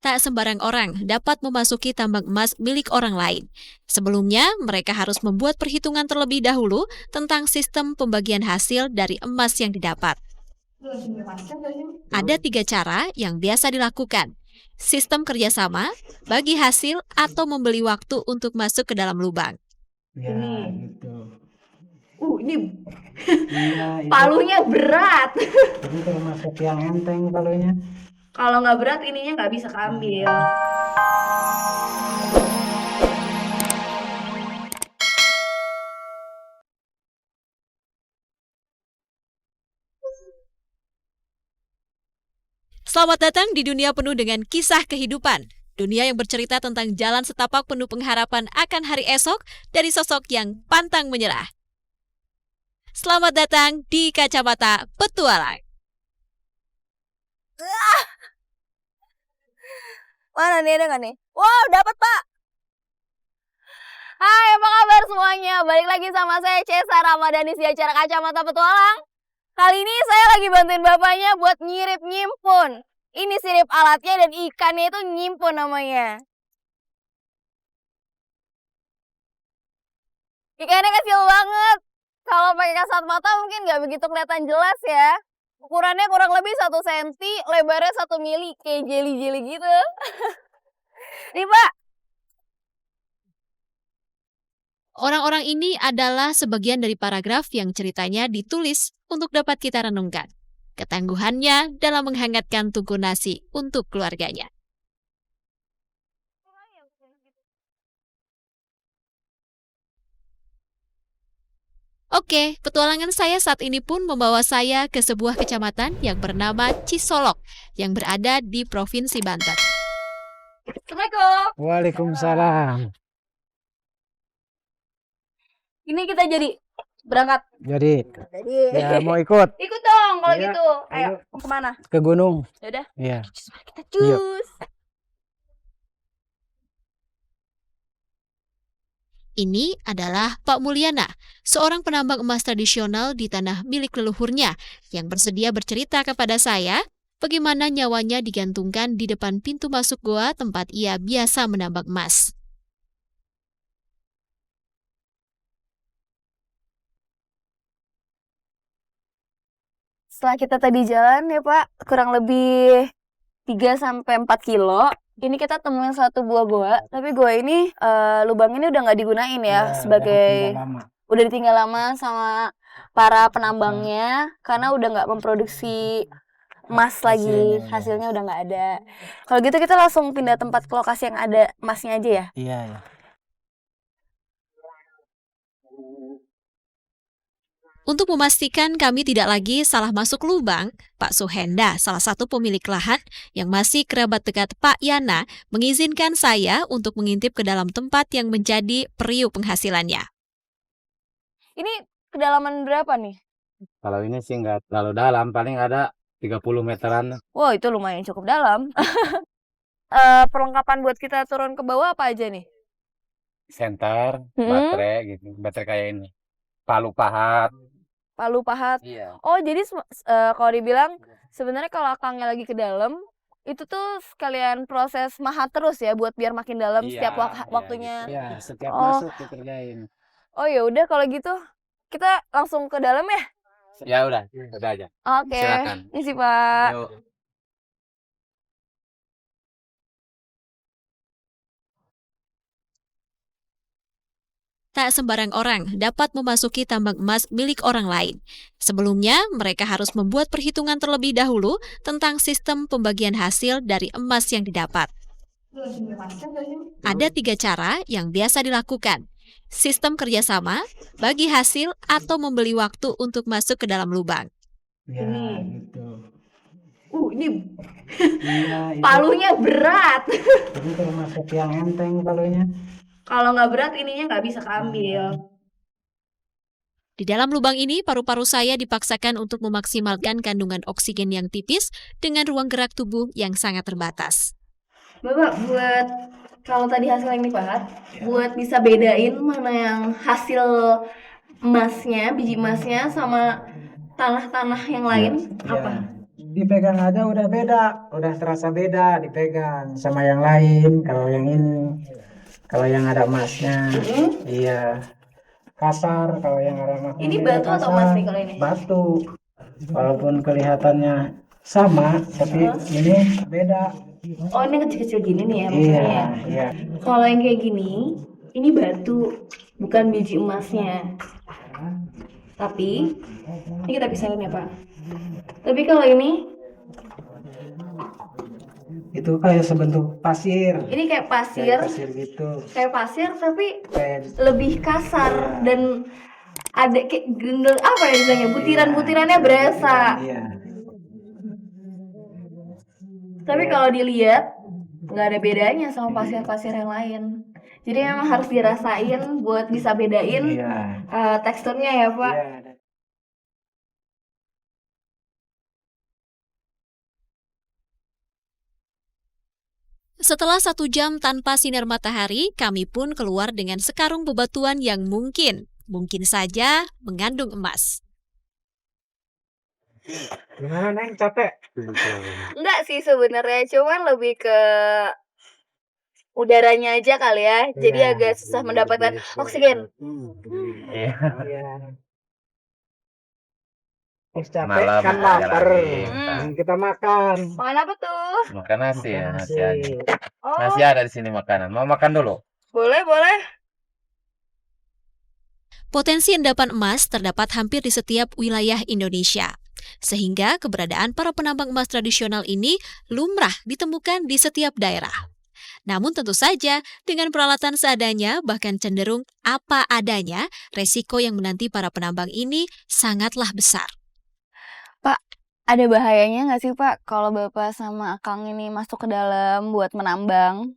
Tak sembarang orang dapat memasuki tambang emas milik orang lain. Sebelumnya, mereka harus membuat perhitungan terlebih dahulu tentang sistem pembagian hasil dari emas yang didapat. Ada 3 cara yang biasa dilakukan. Sistem kerjasama, bagi hasil, atau membeli waktu untuk masuk ke dalam lubang. Ya, gitu. Ini Iya, itu. palunya berat. Ini termasuk yang enteng palunya. Kalau nggak berat, ininya nggak bisa keambil. Selamat datang di dunia penuh dengan kisah kehidupan. Dunia yang bercerita tentang jalan setapak penuh pengharapan akan hari esok dari sosok yang pantang menyerah. Selamat datang di Kacamata Petualang. Mana nih, ada nggak nih? Wow, dapat Pak. Hai, apa kabar semuanya? Balik lagi sama saya Cesa Ramadanis di acara Kacamata Petualang. Kali ini saya lagi bantuin bapaknya buat nyirip nyimpun. Ini sirip alatnya dan ikannya itu nyimpun namanya. Ikannya kecil banget. Kalau pakai kasat mata mungkin nggak begitu kelihatan jelas ya. Ukurannya kurang lebih 1 cm, lebarnya 1 mili, kayak jeli-jeli gitu. Nih Pak. Orang-orang ini adalah sebagian dari paragraf yang ceritanya ditulis untuk dapat kita renungkan. Ketangguhannya dalam menghangatkan tungku nasi untuk keluarganya. Oke, petualangan saya saat ini pun membawa saya ke sebuah kecamatan yang bernama Cisolok yang berada di Provinsi Banten. Assalamualaikum. Waalaikumsalam. Ini kita jadi berangkat. Jadi, ya mau ikut Ikut dong kalau Iya, gitu. Ayo, ayo. mau kemana? ke gunung. Yaudah, Iya. kita cus. Ini adalah Pak Mulyana, seorang penambang emas tradisional di tanah milik leluhurnya yang bersedia bercerita kepada saya bagaimana nyawanya digantungkan di depan pintu masuk goa tempat ia biasa menambang emas. Setelah kita tadi jalan ya Pak, kurang lebih 3-4 kilo. Ini kita temuin satu buah goa, tapi goa ini lubang ini udah nggak digunain ya sebagai udah ditinggal lama sama para penambangnya karena udah nggak memproduksi emas lagi, hasilnya udah nggak ada. Kalau gitu kita langsung pindah tempat ke lokasi yang ada emasnya aja ya. Iya, ya. Untuk memastikan kami tidak lagi salah masuk lubang, Pak Suhenda, salah satu pemilik lahan yang masih kerabat dekat Pak Yana, mengizinkan saya untuk mengintip ke dalam tempat yang menjadi periuk penghasilannya. Ini kedalaman berapa nih? Kalau ini sih nggak terlalu dalam, paling ada 30 meteran. Wow, itu lumayan cukup dalam. Perlengkapan buat kita turun ke bawah apa aja nih? Senter, baterai gitu, baterai kayak ini. Palu pahat. Palu pahat. Iya. Oh, jadi kalau dibilang sebenarnya kalau akangnya lagi ke dalam, itu tuh sekalian proses mahat terus ya buat biar makin dalam setiap waktunya. Gitu. Ya, setiap Oh. masuk dikerjain. Oh ya udah kalau gitu kita langsung ke dalam ya. Ya udah aja. Oke. Silakan. Ini sih Pak. Yuk. Tak sembarang orang dapat memasuki tambang emas milik orang lain. Sebelumnya, mereka harus membuat perhitungan terlebih dahulu tentang sistem pembagian hasil dari emas yang didapat. Ada 3 cara yang biasa dilakukan. Sistem kerjasama, bagi hasil, atau membeli waktu untuk masuk ke dalam lubang. Ya, gitu. Ini Iya, itu. palunya berat. Ini termasuk yang enteng palunya. Kalau nggak berat, ininya nggak bisa keambil. Di dalam lubang ini, paru-paru saya dipaksakan untuk memaksimalkan kandungan oksigen yang tipis dengan ruang gerak tubuh yang sangat terbatas. Bapak, buat kalau tadi hasil yang dipahat, buat bisa bedain mana yang hasil emasnya, biji emasnya sama tanah-tanah yang lain, apa? dipegang aja udah beda, udah terasa beda dipegang sama yang lain. Kalau yang ini, kalau yang ada emasnya, iya kasar. Kalau yang ada emasnya Ini beda batu atau kasar. emas nih kalau ini? Batu, walaupun kelihatannya sama, tapi ini beda. Oh, ini kecil-kecil gini nih ya Iya, maksudnya. iya. Kalau yang kayak gini, ini batu, bukan biji emasnya. Tapi ini kita pisahin ya Pak. Tapi kalau ini Itu kayak sebentuk pasir. kayak Kayak pasir, pasir gitu. kayak pasir tapi Kayak lebih kasar dan ada kayak gendel apa ya istilahnya, butiran-butirannya berasa. iya. Tapi kalau dilihat nggak ada bedanya sama pasir-pasir yang lain. Jadi memang harus dirasain buat bisa bedain Iya. teksturnya ya Pak. Iya. Setelah 1 jam tanpa sinar matahari, kami pun keluar dengan sekarung bebatuan yang mungkin saja mengandung emas. Gimana Neng, capek? Enggak sih sebenarnya, cuman lebih ke udaranya aja kali ya. Jadi Iya. agak susah mendapatkan oksigen. Iya. Iya. Capek Malam kan ada lapar. lagi. Kita makan. Makan apa tuh? Makan nasi ya, nasi Nasi. ada. Oh, Nasi ada di sini makanan. Mau makan dulu? boleh, boleh. Potensi endapan emas terdapat hampir di setiap wilayah Indonesia. Sehingga keberadaan para penambang emas tradisional ini lumrah ditemukan di setiap daerah. Namun tentu saja dengan peralatan seadanya bahkan cenderung apa adanya, resiko yang menanti para penambang ini sangatlah besar. Ada bahayanya nggak sih Pak kalau Bapak sama Akang ini masuk ke dalam buat menambang?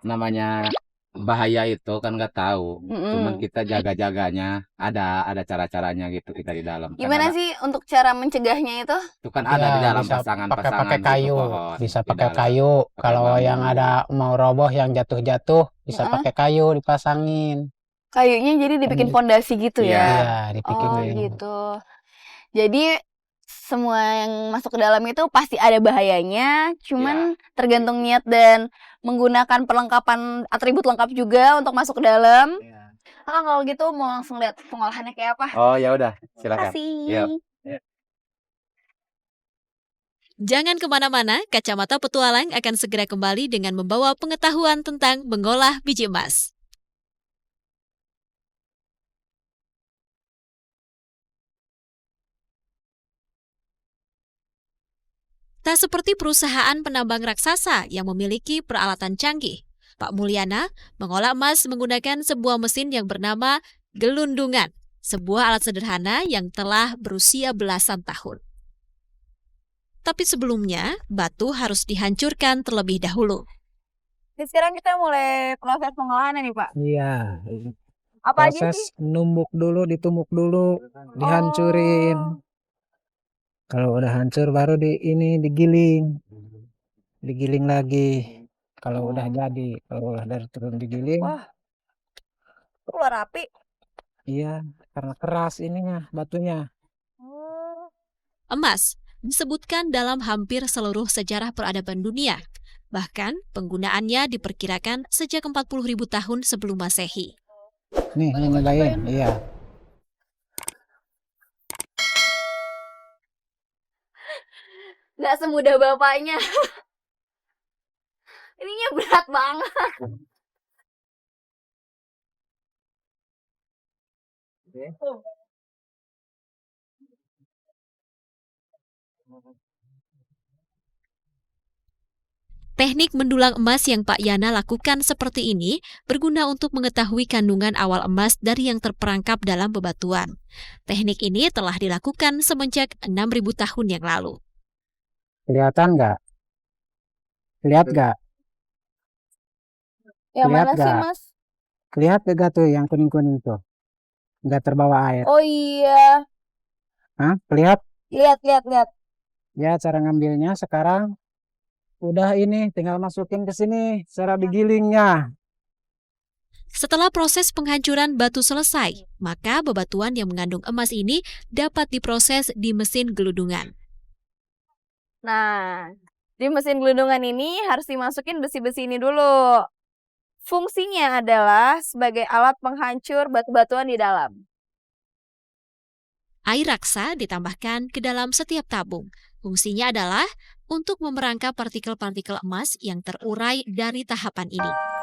Namanya bahaya itu kan nggak tahu. Cuman kita jaga-jaganya ada cara-caranya gitu kita di dalam. Kan Gimana ada- sih untuk cara mencegahnya itu? Itu kan ada di dalam bisa pasangan-pasangan pakai gitu, kayu, pohon bisa di pakai dalam. kayu. Pakai Kalau bambu. yang ada mau roboh yang jatuh-jatuh, bisa Heeh. pakai kayu dipasangin. Kayunya jadi dibikin fondasi gitu Iya. ya? Iya, dibikin Oh gitu. gitu. Jadi semua yang masuk ke dalam itu pasti ada bahayanya, cuman tergantung niat dan menggunakan perlengkapan atribut lengkap juga untuk masuk ke dalam. Iya. Kalau gitu mau langsung lihat pengolahannya kayak apa? Oh ya udah, silakan. Kasih. Yap. Jangan kemana-mana, Kacamata Petualang akan segera kembali dengan membawa pengetahuan tentang mengolah biji emas. Tak seperti perusahaan penambang raksasa yang memiliki peralatan canggih, Pak Mulyana mengolah emas menggunakan sebuah mesin yang bernama gelundungan, sebuah alat sederhana yang telah berusia belasan tahun. Tapi sebelumnya, batu harus dihancurkan terlebih dahulu. Jadi sekarang kita mulai proses pengolahan nih Pak. Iya, Apa aja sih? proses numbuk dulu, ditumbuk dulu, dihancurin. Kalau udah hancur baru digiling. Digiling lagi. Kalau udah jadi, kalau udah dari turun digiling, Wah. Keluar api. iya, karena keras ininya, batunya. Emas disebutkan dalam hampir seluruh sejarah peradaban dunia. Bahkan penggunaannya diperkirakan sejak 40.000 tahun sebelum Masehi. Nih, nyobain. Iya. Nggak semudah bapaknya. Ininya berat banget. Teknik mendulang emas yang Pak Yana lakukan seperti ini berguna untuk mengetahui kandungan awal emas dari yang terperangkap dalam bebatuan. Teknik ini telah dilakukan semenjak 6.000 tahun yang lalu. Kelihatan nggak? Lihat nggak? Yang Lihat mana sih nggak? Mas? Lihat nggak tuh yang kuning-kuning tuh? Nggak terbawa air. Oh iya. Hah? Lihat? Lihat, lihat, lihat. Ya, cara ngambilnya sekarang udah ini, tinggal masukin ke sini, cara digilingnya. Setelah proses penghancuran batu selesai, maka bebatuan yang mengandung emas ini dapat diproses di mesin geludungan. Nah, di mesin gelundungan ini harus dimasukin besi-besi ini dulu. Fungsinya adalah sebagai alat penghancur batu-batuan di dalam. Air raksa ditambahkan ke dalam setiap tabung. Fungsinya adalah untuk memerangkap partikel-partikel emas yang terurai dari tahapan ini.